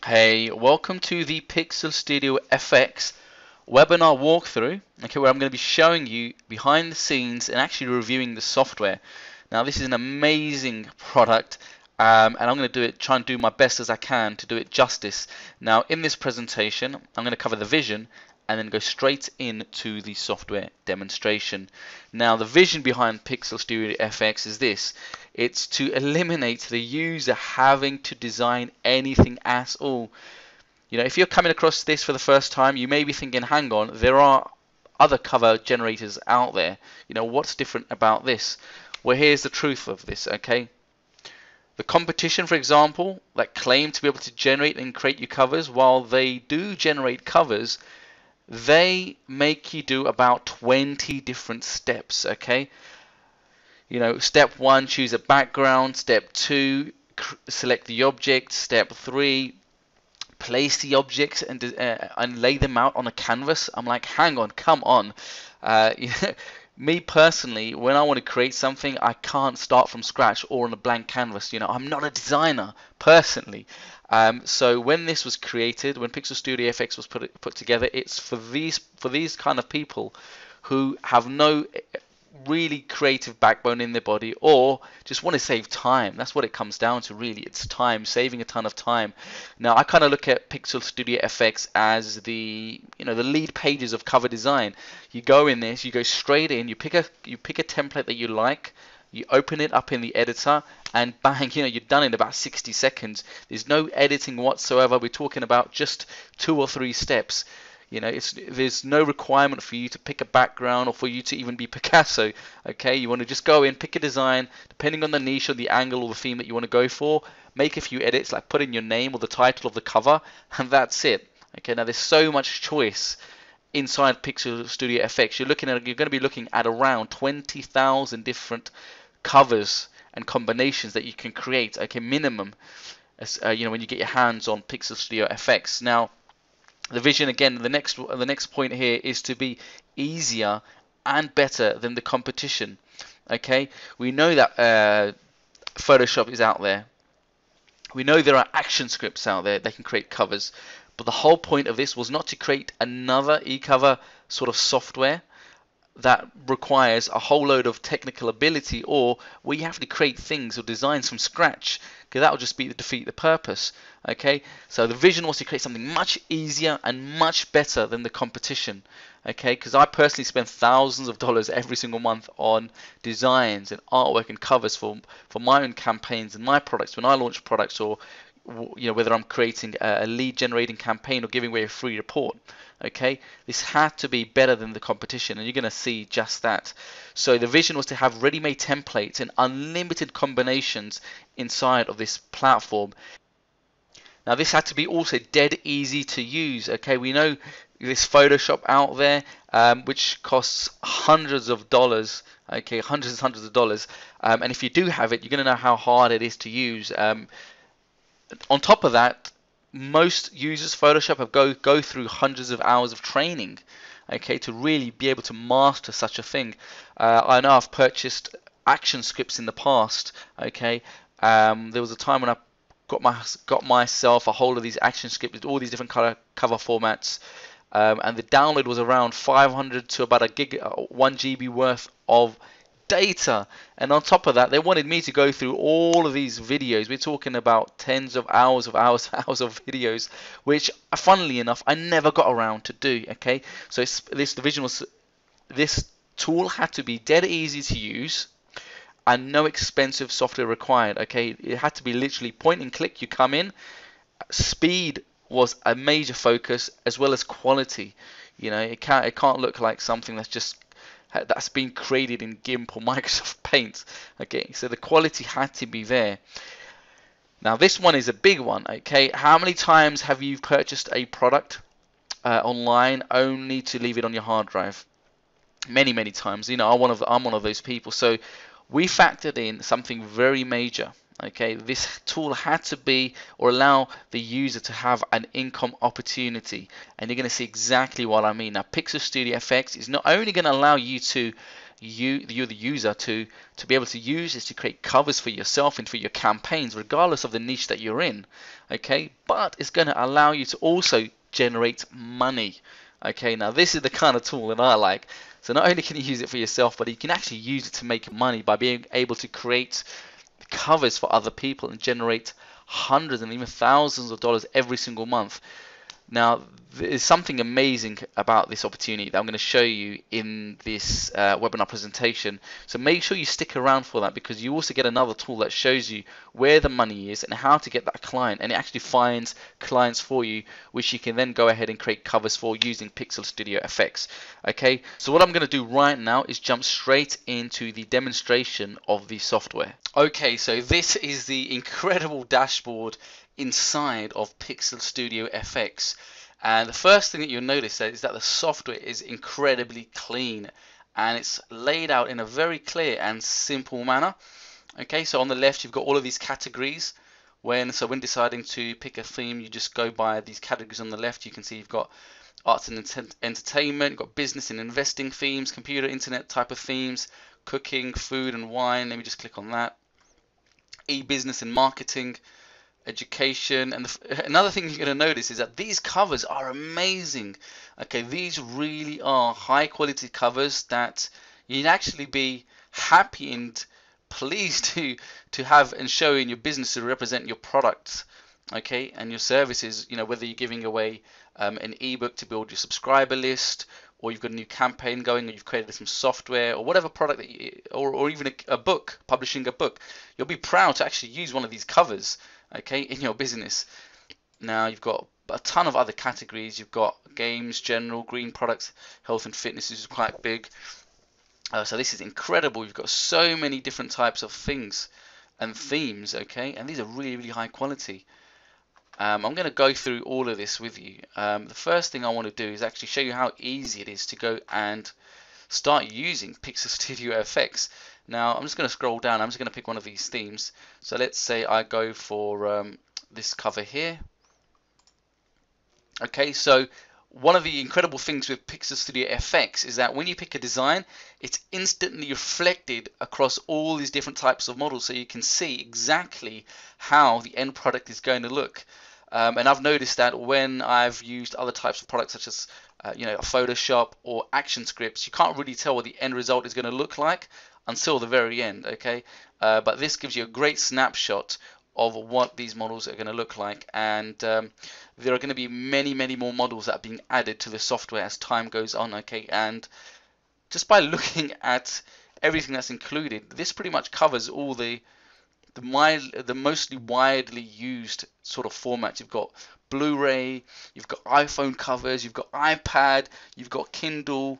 Hey, welcome to the Pixel Studio FX webinar walkthrough, okay, where I'm going to be showing you behind the scenes and actually reviewing the software. Now, this is an amazing product, and I'm going to try and do my best as I can to do it justice. Now, in this presentation, I'm going to cover the vision and then go straight into the software demonstration. Now, the vision behind Pixel Studio FX is this. It's to eliminate the user having to design anything at all. If you're coming across this for the first time, you may be thinking, hang on, there are other cover generators out there. What's different about this? Well, here's the truth of this, okay? The competition, for example, that claim to be able to generate and create you covers, while they do generate covers, they make you do about 20 different steps, okay? Step 1, choose a background. Step 2, select the object. Step 3, place the objects and lay them out on a canvas. I'm like, hang on, come on. Uh, Me personally, when I want to create something, I can't start from scratch or on a blank canvas. I'm not a designer personally. So when this was created, when Pixel Studio FX was put together, it's for these kind of people who have no really creative backbone in their body, or just want to save time. That's what it comes down to, really. It's time, saving a ton of time. Now, I kind of look at Pixel Studio FX as the lead pages of cover design. You go in this, you go straight in, you pick a template that you like, you open it up in the editor, and bang, you're done in about 60 seconds. There's no editing whatsoever. We're talking about just 2 or 3 steps. There's no requirement for you to pick a background or for you to even be Picasso. Okay, you want to just go in, pick a design, depending on the niche or the angle or the theme that you want to go for, make a few edits, like put in your name or the title of the cover, and that's it. Okay, now there's so much choice inside Pixel Studio FX. You're going to be looking at around 20,000 different covers and combinations that you can create. Okay, minimum. When you get your hands on Pixel Studio FX. Now, the vision, again, the next point here is to be easier and better than the competition. Okay, we know that Photoshop is out there. We know there are action scripts out there that can create covers, but the whole point of this was not to create another e-cover sort of software that requires a whole load of technical ability, or where you have to create things or designs from scratch, because that will just be to defeat the purpose. Okay, so the vision was to create something much easier and much better than the competition. Okay, because I personally spend thousands of dollars every single month on designs and artwork and covers for my own campaigns and my products when I launch products, or whether I'm creating a lead generating campaign or giving away a free report. Okay, this had to be better than the competition, and you're going to see just that. So the vision was to have ready-made templates and unlimited combinations inside of this platform. Now, this had to be also dead easy to use. Okay, we know this Photoshop out there, which costs hundreds of dollars. Okay, hundreds of dollars. And if you do have it, you're going to know how hard it is to use. On top of that, most users Photoshop have go through hundreds of hours of training, okay, to really be able to master such a thing. I know I've purchased action scripts in the past. Okay, there was a time when I got myself a hold of these action scripts with all these different cover formats, and the download was around 500 to about 1 GB worth of data. And on top of that, they wanted me to go through all of these videos. We're talking about tens of hours of videos, which, funnily enough, I never got around to do. Okay, so this tool had to be dead easy to use and no expensive software required. Okay, it had to be literally point and click. You come in. Speed was a major focus, as well as quality. It can't look like something that's been created in GIMP or Microsoft Paint. Okay, so the quality had to be there. Now, this one is a big one. Okay, how many times have you purchased a product online only to leave it on your hard drive? Many times. I'm one of those people. So we factored in something very major. Okay, this tool had to be, or allow the user to have, an income opportunity, and you're going to see exactly what I mean. Now, Pixel Studio FX is not only going to allow you to you're the user to be able to use is to create covers for yourself and for your campaigns, regardless of the niche that you're in. Okay, but it's going to allow you to also generate money. Okay, now this is the kind of tool that I like. So not only can you use it for yourself, but you can actually use it to make money by being able to create covers for other people and generate hundreds and even thousands of dollars every single month. Now, there's something amazing about this opportunity that I'm going to show you in this webinar presentation. So make sure you stick around for that, because you also get another tool that shows you where the money is and how to get that client, and it actually finds clients for you, which you can then go ahead and create covers for using Pixel Studio FX. Okay, so what I'm going to do right now is jump straight into the demonstration of the software. Okay, so this is the incredible dashboard inside of Pixel Studio FX, and the first thing that you'll notice is that the software is incredibly clean and it's laid out in a very clear and simple manner. Okay, so on the left you've got all of these categories. When deciding to pick a theme, you just go by these categories on the left. You can see you've got arts and entertainment, you've got business and investing themes, computer, internet type of themes, cooking, food and wine. Let me just click on that. E-business and marketing, education. And another thing you're going to notice is that these covers are amazing. Okay, these really are high quality covers that you'd actually be happy and pleased to have and show in your business to represent your products, okay, and your services. You know, whether you're giving away an ebook to build your subscriber list, or you've got a new campaign going, or you've created some software, or whatever product that you, or even a book, publishing a book, you'll be proud to actually use one of these covers, okay, in your business. Now you've got a ton of other categories. You've got games, general, green products, health and fitness is quite big. So this is incredible. You've got so many different types of things and themes, okay, and these are really, really high quality. I'm going to go through all of this with you. The first thing I want to do is actually show you how easy it is to go and start using Pixel Studio FX. Now I'm just going to scroll down. I'm just going to pick one of these themes. So let's say I go for this cover here. Okay, so one of the incredible things with Pixel Studio FX is that when you pick a design, it's instantly reflected across all these different types of models, so you can see exactly how the end product is going to look. And I've noticed that when I've used other types of products such as Photoshop or action scripts, you can't really tell what the end result is going to look like until the very end. Okay, but this gives you a great snapshot of what these models are going to look like, and there are going to be many, many more models that are being added to the software as time goes on. Okay, and just by looking at everything that's included, this pretty much covers all the mostly widely used sort of formats. You've got Blu-ray, you've got iPhone covers, you've got iPad, you've got Kindle.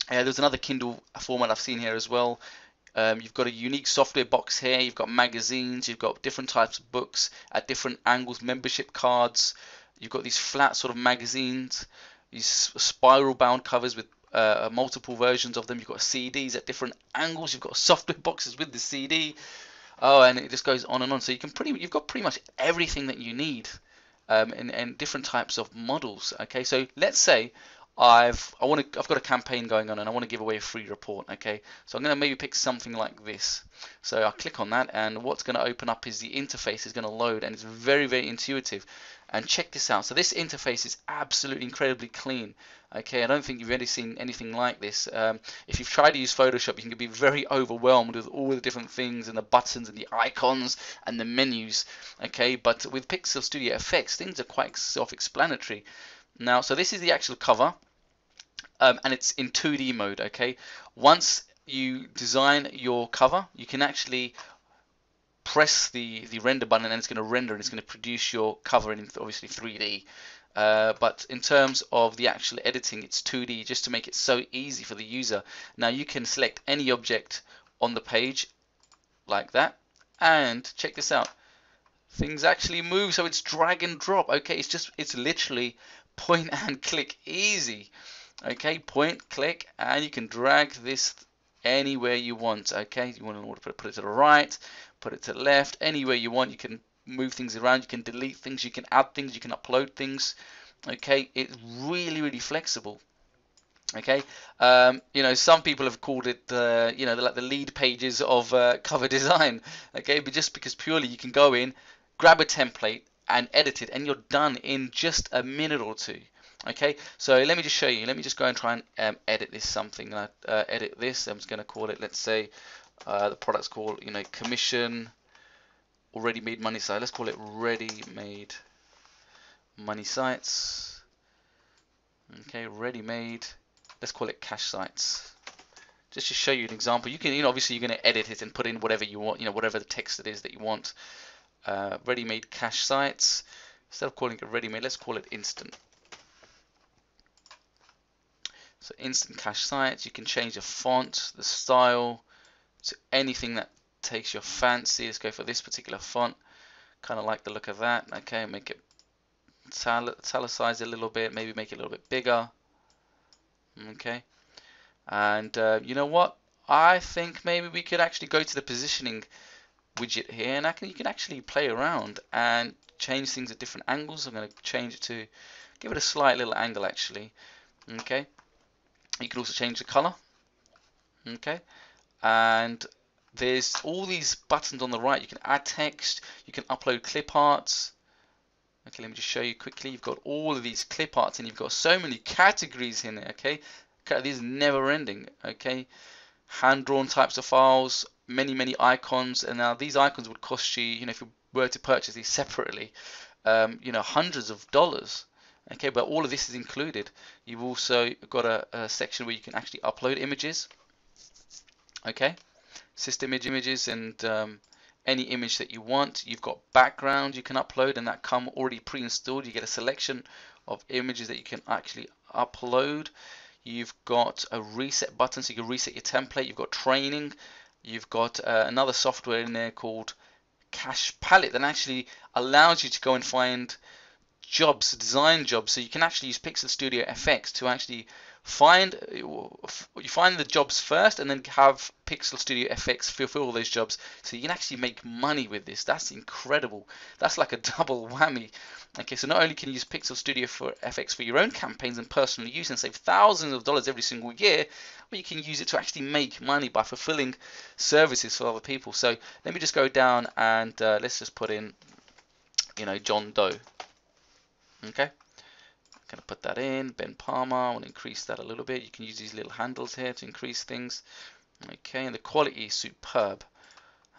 There's another Kindle format I've seen here as well. You've got a unique software box here. You've got magazines. You've got different types of books at different angles, membership cards. You've got these flat sort of magazines, these spiral bound covers with multiple versions of them. You've got CDs at different angles. You've got software boxes with the CD. Oh, and it just goes on and on. So you've got pretty much everything that you need in different types of models. Okay, so let's say I've got a campaign going on and I want to give away a free report. Okay, so I'm going to maybe pick something like this. So I'll click on that, and what's going to open up is the interface is going to load, and it's very, very intuitive. And check this out. So this interface is absolutely incredibly clean. Okay, I don't think you've ever seen anything like this. If you've tried to use Photoshop, you can be very overwhelmed with all the different things and the buttons and the icons and the menus. Okay, but with Pixel Studio FX, things are quite self-explanatory. Now, so this is the actual cover, and it's in 2D mode. Okay, once you design your cover, you can actually press the render button, and it's going to render and it's going to produce your cover in obviously 3D. But in terms of the actual editing, it's 2D, just to make it so easy for the user. Now you can select any object on the page like that, and check this out. Things actually move, so it's drag and drop. Okay, it's literally point and click easy. Okay, point, click, and you can drag this anywhere you want. Okay, you want to put it to the right, put it to the left, anywhere you want. You can move things around, you can delete things, you can add things, you can upload things. Okay, it's really, really flexible. Okay, you know, some people have called it, you know, like the lead pages of cover design. Okay, but just because purely you can go in, grab a template and edit it, and you're done in just a minute or two. Okay, so let me just show you. Let me just go and try and edit this something. Edit this. I'm just going to call it. Let's say the product's called, you know, commission or ready-made money site. Let's call it ready-made money sites. Okay, ready-made. Let's call it cash sites. Just to show you an example, you can, you know, obviously you're going to edit it and put in whatever you want, you know, whatever the text it is that you want. Ready-made cash sites. Instead of calling it ready-made, let's call it instant. So instant cash sites. You can change the font, the style, to anything that takes your fancy. Let's go for this particular font. Kind of like the look of that. Okay, make it italicize a little bit. Maybe make it a little bit bigger. Okay. And you know what? I think maybe we could actually go to the positioning widget here, and you can actually play around and change things at different angles. I'm going to change it to give it a slight little angle actually. Okay. You can also change the color. Okay. And there's all these buttons on the right. You can add text. You can upload clip arts. Okay, let me just show you quickly. You've got all of these clip arts, and you've got so many categories in there. Okay, these are never ending. Okay, hand-drawn types of files, many icons, and now these icons would cost you, you know, if you were to purchase these separately, you know, hundreds of dollars. Okay, but all of this is included. You've also got a section where you can actually upload images. Okay, system images and any image that you want. You've got background you can upload, and that come already pre-installed. You get a selection of images that you can actually upload. You've got a reset button, so you can reset your template. You've got training. You've got another software in there called Cache Palette that actually allows you to go and find jobs, design jobs. So you can actually use Pixel Studio FX to actually find the jobs first, and then have Pixel Studio FX fulfill all those jobs. So you can actually make money with this. That's incredible. That's like a double whammy. Okay, so not only can you use Pixel Studio for FX for your own campaigns and personal use and save thousands of dollars every single year, but you can use it to actually make money by fulfilling services for other people. So let me just go down and let's just put in, you know, John Doe. Okay, I'm going to put that in. Ben Palmer, I want to increase that a little bit. You can use these little handles here to increase things. Okay, and the quality is superb.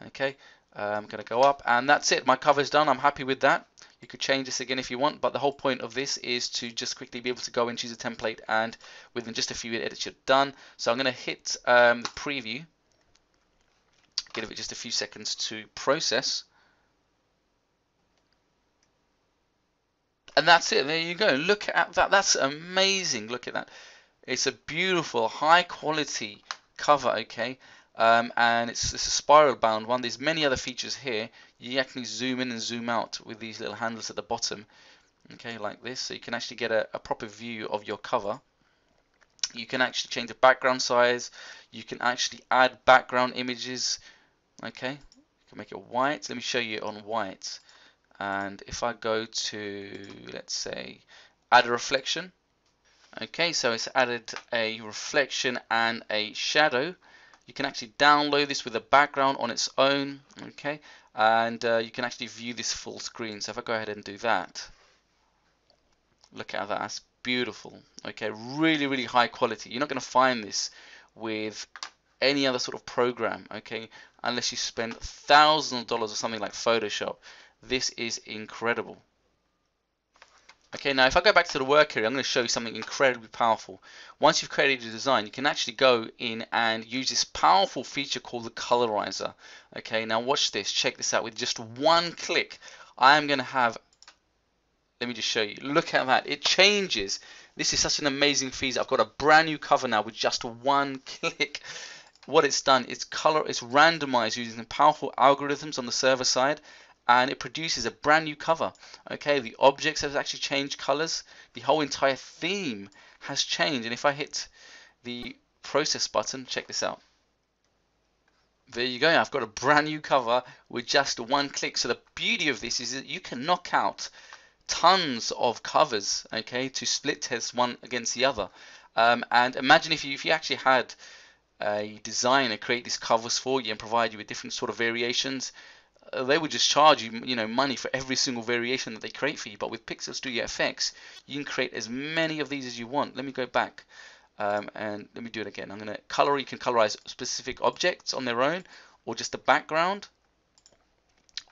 Okay, I'm going to go up, and that's it. My cover's done. I'm happy with that. You could change this again if you want, but the whole point of this is to just quickly be able to go and choose a template, and within just a few edits you're done. So I'm going to hit the preview, give it just a few seconds to process. And that's it. There you go. Look at that. That's amazing. Look at that. It's a beautiful, high quality cover. Okay, and it's a spiral bound one. There's many other features here. You actually zoom in and zoom out with these little handles at the bottom. Okay, like this. So you can actually get a proper view of your cover. You can actually change the background size. You can actually add background images. Okay, you can make it white. Let me show you on white. And if I go to, let's say, add a reflection. Okay, so it's added a reflection and a shadow. You can actually download this with a background on its own. Okay, and you can actually view this full screen. So if I go ahead and do that, look at that, that's beautiful. Okay, really high quality. You're not going to find this with any other sort of program, okay, unless you spend thousands of dollars or something like Photoshop. This is incredible. Okay, now if I go back to the work area, I'm going to show you something incredibly powerful. Once you've created a design, you can actually go in and use this powerful feature called the colorizer. Okay, now watch this, check this out. With just one click, I am going to have, let me just show you, look at that, it changes. This is such an amazing feature. I've got a brand new cover now with just one click. What it's done, it's randomized using powerful algorithms on the server side, and it produces a brand new cover. Okay, the objects have actually changed colors. The whole entire theme has changed. And if I hit the process button, check this out. There you go. I've got a brand new cover with just one click. So the beauty of this is that you can knock out tons of covers, okay, to split test one against the other. And imagine if you actually had a designer create these covers for you and provide you with different sort of variations. They would just charge you, money for every single variation that they create for you. But with Pixel Studio FX, you can create as many of these as you want. Let me go back and let me do it again. I'm going to color. You can colorize specific objects on their own, or just the background,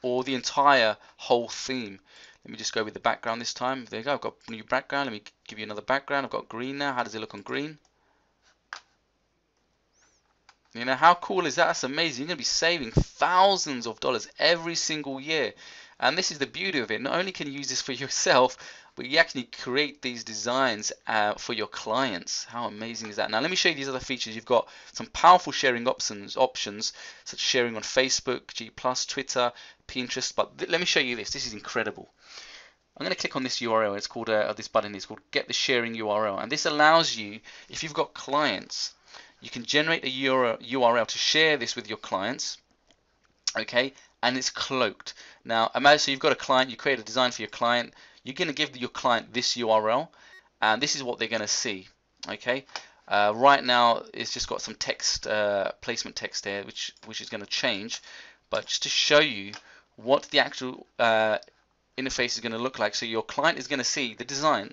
or the entire whole theme. Let me just go with the background this time. There you go. I've got a new background. Let me give you another background. I've got green now. How does it look on green? How cool is that? That's amazing. You're going to be saving thousands of dollars every single year. And this is the beauty of it. Not only can you use this for yourself, but you actually create these designs for your clients. How amazing is that? Now, let me show you these other features. You've got some powerful sharing options such as sharing on Facebook, G+, Twitter, Pinterest. But let me show you this. This is incredible. I'm going to click on this URL. It's called this button is called Get the Sharing URL, and this allows you, if you've got clients, you can generate a URL to share this with your clients, okay? And it's cloaked. Now, imagine so you've got a client, you create a design for your client. You're going to give your client this URL, and this is what they're going to see, okay? Right now, it's just got some text, placement text there, which is going to change. But just to show you what the actual interface is going to look like, so your client is going to see the design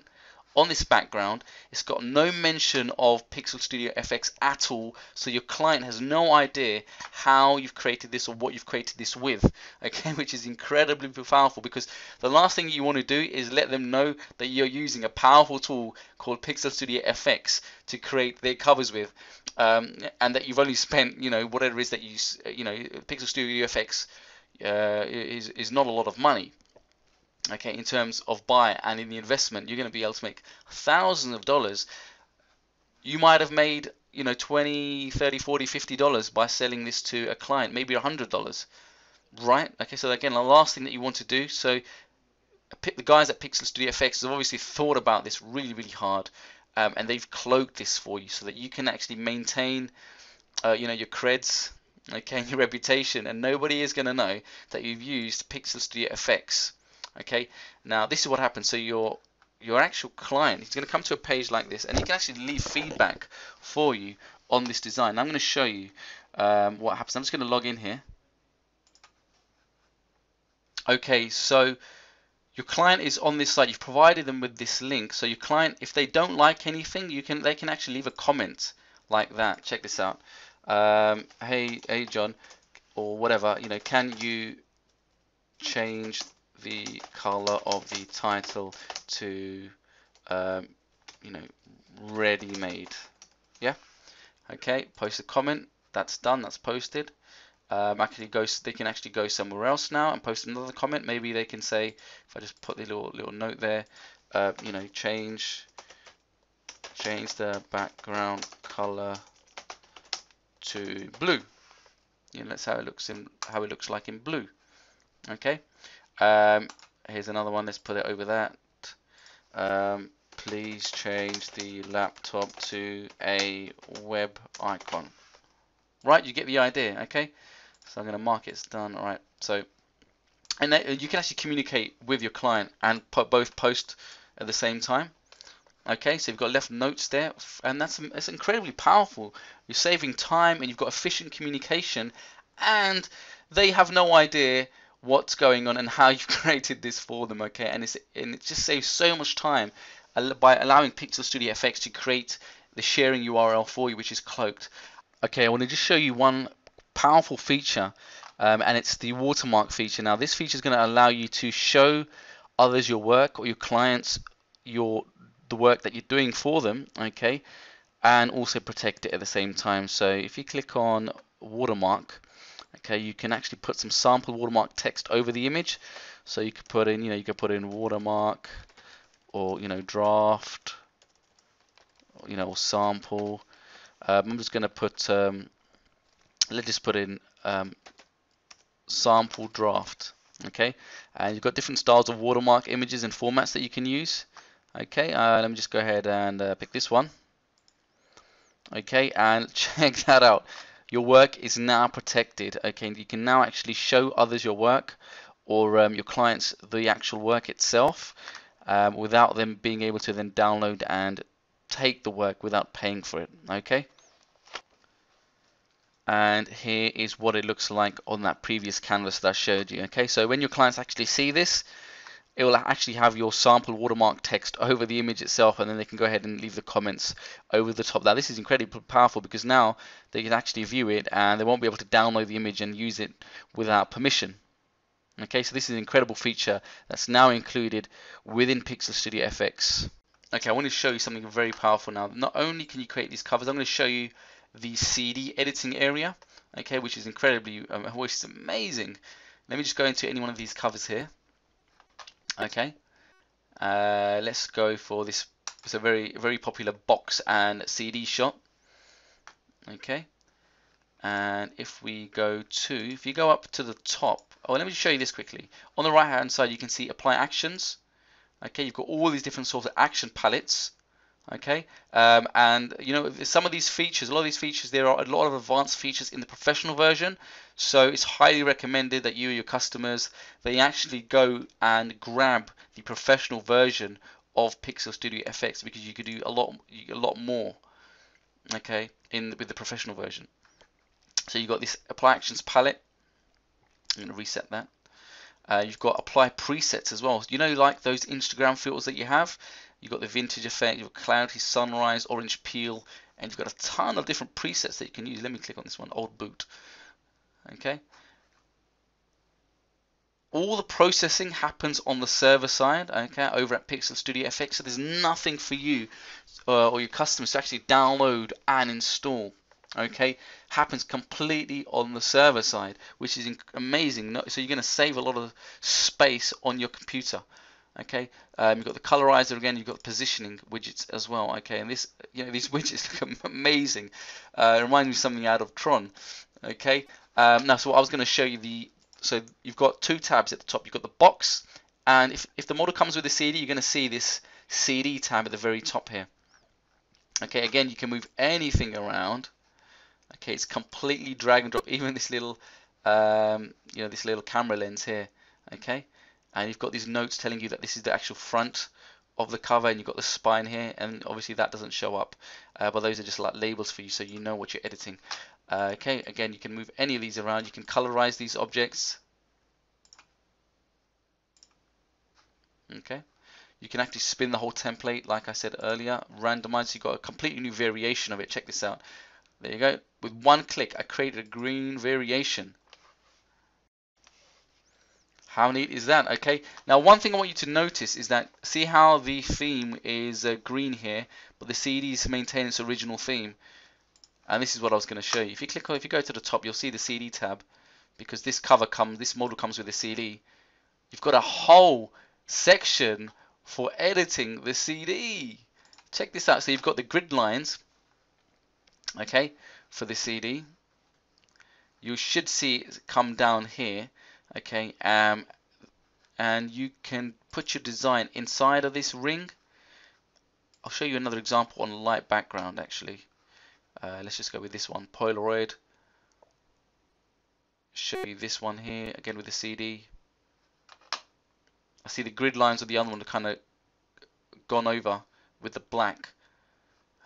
on this background. It's got no mention of Pixel Studio FX at all, so your client has no idea how you've created this or what you've created this with, okay, which is incredibly powerful, because the last thing you want to do is let them know that you're using a powerful tool called Pixel Studio FX to create their covers with, and that you've only spent, whatever it is that Pixel Studio FX is not a lot of money. Okay, in terms of buy and in the investment, you're going to be able to make thousands of dollars. You might have made, $20, $30, $40, $50 by selling this to a client, maybe $100, right? Okay, so again, the last thing that you want to do, so the guys at Pixel Studio FX have obviously thought about this really, really hard, and they've cloaked this for you so that you can actually maintain, your creds, okay, and your reputation, and nobody is going to know that you've used Pixel Studio FX. Okay, now this is what happens. So your actual client is going to come to a page like this, and he can actually leave feedback for you on this design. I'm going to show you what happens. I'm just going to log in here. Okay, so your client is on this site. You've provided them with this link. So your client, if they don't like anything, they can actually leave a comment like that. Check this out. Hey John, or whatever. Can you change the color of the title to ready-made? Yeah, okay, post a comment. That's done, that's posted. They can actually go somewhere else now and post another comment. Maybe they can say, if I just put the little note there, change the background color to blue. That's how it looks like in blue. Okay. Here's another one. Let's put it over that. Please change the laptop to a web icon. Right, you get the idea. Okay, so I'm going to mark it's done. All right. So, and you can actually communicate with your client and both post at the same time. Okay, so you've got left notes there, and that's incredibly powerful. You're saving time, and you've got efficient communication, and they have no idea what's going on and how you've created this for them. Okay, and it just saves so much time by allowing Pixel Studio FX to create the sharing URL for you, which is cloaked. Okay, I want to just show you one powerful feature, and it's the watermark feature. Now, this feature is going to allow you to show others your work, or your clients the work that you're doing for them, okay, and also protect it at the same time. So if you click on watermark, okay, you can actually put some sample watermark text over the image. So you could put in, watermark, or draft, or sample. I'm just going to put, let's just put in sample draft. Okay, and you've got different styles of watermark images and formats that you can use. Okay, let me just go ahead and pick this one. Okay, and check that out. Your work is now protected. Okay, you can now actually show others your work, or your clients the actual work itself, without them being able to then download and take the work without paying for it. Okay. And here is what it looks like on that previous canvas that I showed you. Okay, so when your clients actually see this, it will actually have your sample watermark text over the image itself, and then they can go ahead and leave the comments over the top. Now this is incredibly powerful because now they can actually view it and they won't be able to download the image and use it without permission. Okay, so this is an incredible feature that's now included within Pixel Studio FX. Okay, I want to show you something very powerful now. Not only can you create these covers, I'm going to show you the CD editing area, okay, which is incredibly, which is amazing. Let me just go into any one of these covers here. Okay, let's go for this. It's a very popular box and CD shot. Okay, and if you go up to the top, oh, let me just show you this quickly. On the right hand side, you can see apply actions. Okay, you've got all these different sorts of action palettes. Okay, and you know, some of these features, a lot of these features, there are a lot of advanced features in the professional version, so it's highly recommended that you or your customers, they actually go and grab the professional version of Pixel Studio FX, because you could do a lot more, okay, with the professional version. So you've got this apply actions palette. I'm going to reset that. You've got apply presets as well. You know, like those Instagram filters that you have. You've got the vintage effect, you've got clarity, sunrise, orange peel, and you've got a ton of different presets that you can use. Let me click on this one, old boot. Okay. All the processing happens on the server side, okay, over at Pixel Studio FX. So there's nothing for you or your customers to actually download and install. Okay, happens completely on the server side, which is amazing. So you're going to save a lot of space on your computer. Okay, you've got the colorizer again. You've got positioning widgets as well. Okay, and this, you know, these widgets look amazing. It reminds me of something out of Tron. Okay, now so I was going to show you so you've got two tabs at the top. You've got the box, and if the model comes with a CD, you're going to see this CD tab at the very top here. Okay, again, you can move anything around. Okay, it's completely drag and drop. Even this little, you know, this little camera lens here. Okay, and you've got these notes telling you that this is the actual front of the cover, and you've got the spine here, and obviously that doesn't show up, but those are just like labels for you, so you know what you're editing. Okay, again, you can move any of these around. You can colorize these objects. Okay, you can actually spin the whole template, like I said earlier. Randomize, so you've got a completely new variation of it. Check this out. There you go. With one click, I created a green variation. How neat is that? Okay. Now, one thing I want you to notice is that, see how the theme is green here, but the CD is maintaining its original theme. And this is what I was going to show you. If you go to the top, you'll see the CD tab, because this model comes with a CD. You've got a whole section for editing the CD. Check this out. So you've got the grid lines. Okay, for the CD, you should see it come down here. Okay, and you can put your design inside of this ring. I'll show you another example on a light background. Actually, let's just go with this one, Polaroid. Show you this one here again with the CD. I see the grid lines of the other one are kind of gone over with the black.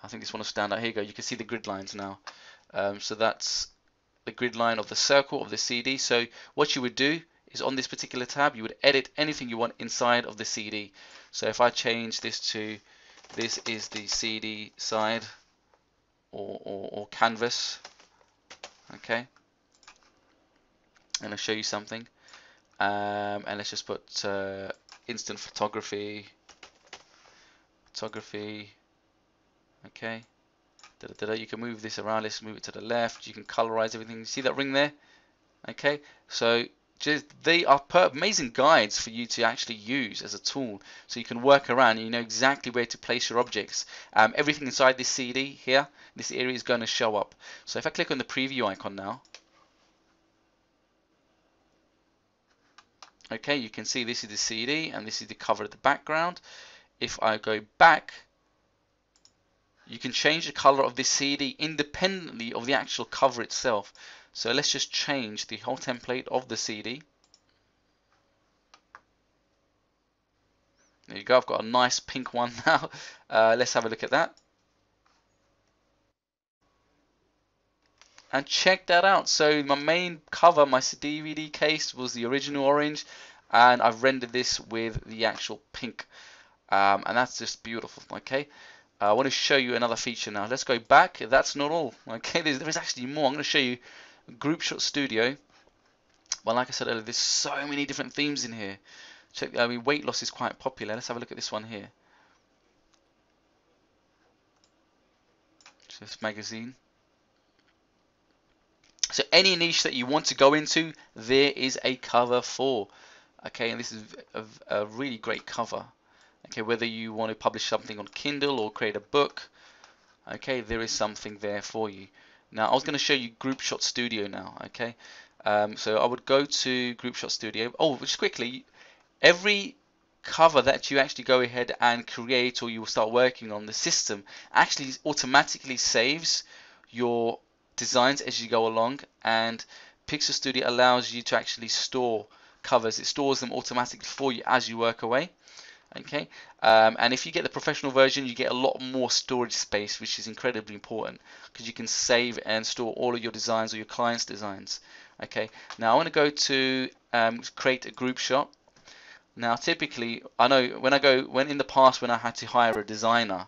I think this one will stand out. Here you go. You can see the grid lines now. So that's the grid line of the circle of the CD. So what you would do is, on this particular tab, you would edit anything you want inside of the CD. So if I change this to, this is the CD side or canvas. Okay. And I'll show you something. And let's just put instant photography. Okay. You can move this around. Let's move it to the left. You can colorize everything. You see that ring there? Okay. So they are amazing guides for you to actually use as a tool, so you can work around and you know exactly where to place your objects. Everything inside this CD here, this area, is going to show up. So if I click on the preview icon now, okay, you can see this is the CD and this is the cover of the background. If I go back, you can change the color of this CD independently of the actual cover itself. So let's just change the whole template of the CD. There you go, I've got a nice pink one now. Let's have a look at that. And check that out. So my main cover, my DVD case, was the original orange, and I've rendered this with the actual pink, and that's just beautiful. Okay, I want to show you another feature now. Let's go back. That's not all. Okay, there's actually more. I'm going to show you Group Shot Studio. Well, like I said earlier, there's so many different themes in here. Check. I mean, weight loss is quite popular. Let's have a look at this one here. This magazine. So any niche that you want to go into, there is a cover for. Okay, and this is a really great cover. Okay, whether you want to publish something on Kindle or create a book, okay, there is something there for you. Now, I was going to show you Group Shot Studio now. Okay, so I would go to Group Shot Studio. Oh, just quickly, every cover that you actually go ahead and create or you will start working on, the system actually automatically saves your designs as you go along, and Pixel Studio allows you to actually store covers. It stores them automatically for you as you work away. Okay, and if you get the professional version, you get a lot more storage space, which is incredibly important because you can save and store all of your designs or your clients' designs. Okay, now I want to go to create a group shot. Now, typically, I know when in the past when I had to hire a designer,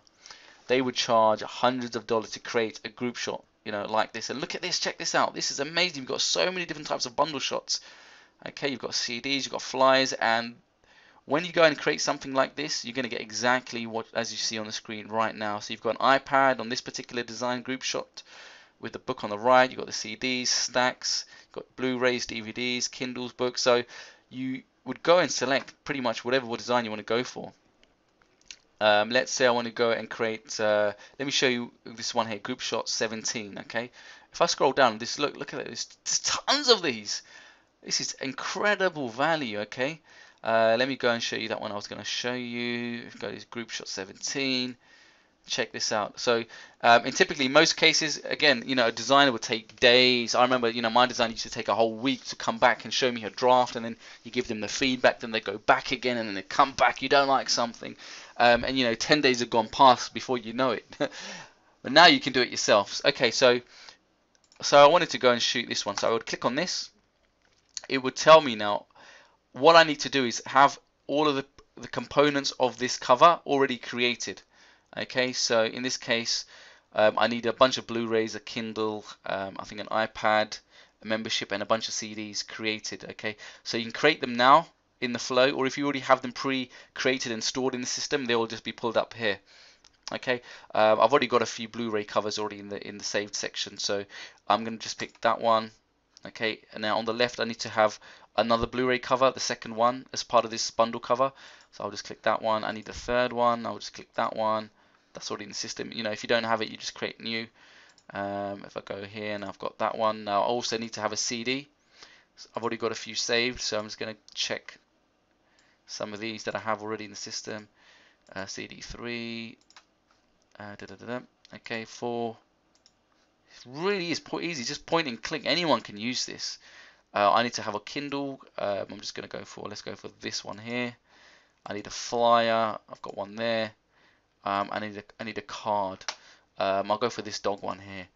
they would charge hundreds of dollars to create a group shot, you know, like this. And look at this, check this out. This is amazing. You've got so many different types of bundle shots. Okay, you've got CDs, you've got flyers, and when you go and create something like this, you're going to get exactly what as you see on the screen right now. So you've got an iPad on this particular design group shot with the book on the right. You've got the CDs, stacks, you've got Blu-rays, DVDs, Kindles, books. So you would go and select pretty much whatever design you want to go for. Let's say I want to go and create, let me show you this one here, Group Shot 17, okay? If I scroll down, look at it, there's tons of these. This is incredible value, okay? Let me go and show you that one I was going to show you. Go to Group Shot 17. Check this out. So, in typically most cases, again, you know, a designer would take days. I remember, you know, my designer used to take a whole week to come back and show me a draft, and then you give them the feedback, then they go back again, and then they come back. You don't like something, and you know, 10 days have gone past before you know it. But now you can do it yourself. Okay, so I wanted to go and shoot this one. So I would click on this. It would tell me now what I need to do is have all of the components of this cover already created. Okay, so in this case, I need a bunch of Blu-rays, a Kindle, I think an iPad, a membership, and a bunch of CDs created. Okay, so you can create them now in the flow, or if you already have them pre-created and stored in the system, they will just be pulled up here. Okay, I've already got a few Blu-ray covers already in the saved section, so I'm going to just pick that one. Okay, and now on the left, I need to have another Blu-ray cover, the second one, as part of this bundle cover. So I'll just click that one. I need the third one. I'll just click that one. That's already in the system. You know, if you don't have it, you just create new. If I go here and I've got that one, now I also need to have a CD. So I've already got a few saved, so I'm just going to check some of these that I have already in the system. CD3, okay, 4. It really is easy, just point and click. Anyone can use this. I need to have a Kindle. I'm just going to go for, let's go for this one here. I need a flyer. I've got one there. I need a card. I'll go for this dog one here.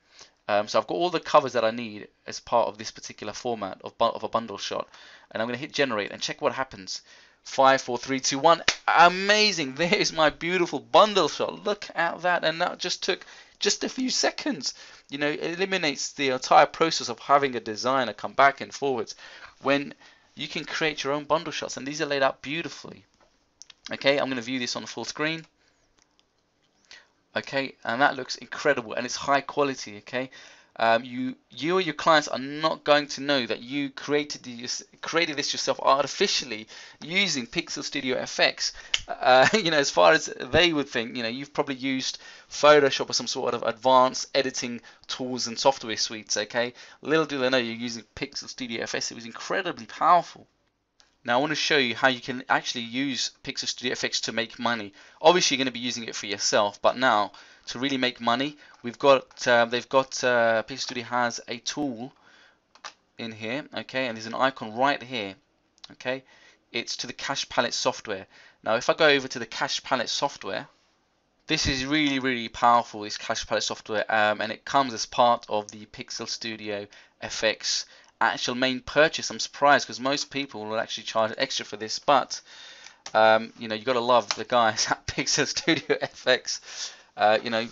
So I've got all the covers that I need as part of this particular format of a bundle shot, and I'm going to hit generate and check what happens. 5, 4, 3, 2, 1. Amazing! There's my beautiful bundle shot. Look at that, and that just took just a few seconds. You know, it eliminates the entire process of having a designer come back and forwards when you can create your own bundle shots, and these are laid out beautifully. Okay, I'm going to view this on the full screen. Okay, and that looks incredible, and it's high quality. Okay, you or your clients are not going to know that you created this yourself artificially using Pixel Studio FX. You know, as far as they would think, you know, you've probably used Photoshop or some sort of advanced editing tools and software suites. Okay, little do they know you're using Pixel Studio FX. It was incredibly powerful. Now I want to show you how you can actually use Pixel Studio FX to make money. Obviously you're going to be using it for yourself, but now to really make money, Pixel Studio has a tool in here, okay, and there's an icon right here, okay. It's to the Cache Palette software. Now if I go over to the Cache Palette software, This is really powerful, this Clash Palette software, and it comes as part of the Pixel Studio FX actual main purchase. I'm surprised because most people will actually charge extra for this, but you know, you got to love the guys at Pixel Studio FX. You know,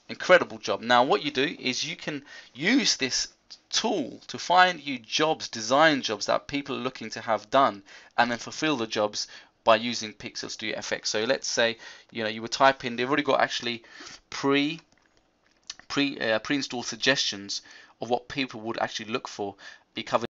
incredible job. Now what you do is you can use this tool to find you jobs, design jobs that people are looking to have done, and then fulfill the jobs by using Pixel Studio FX. So let's say, you know, you would type in, they've already got actually pre-installed suggestions of what people would actually look for. Be covered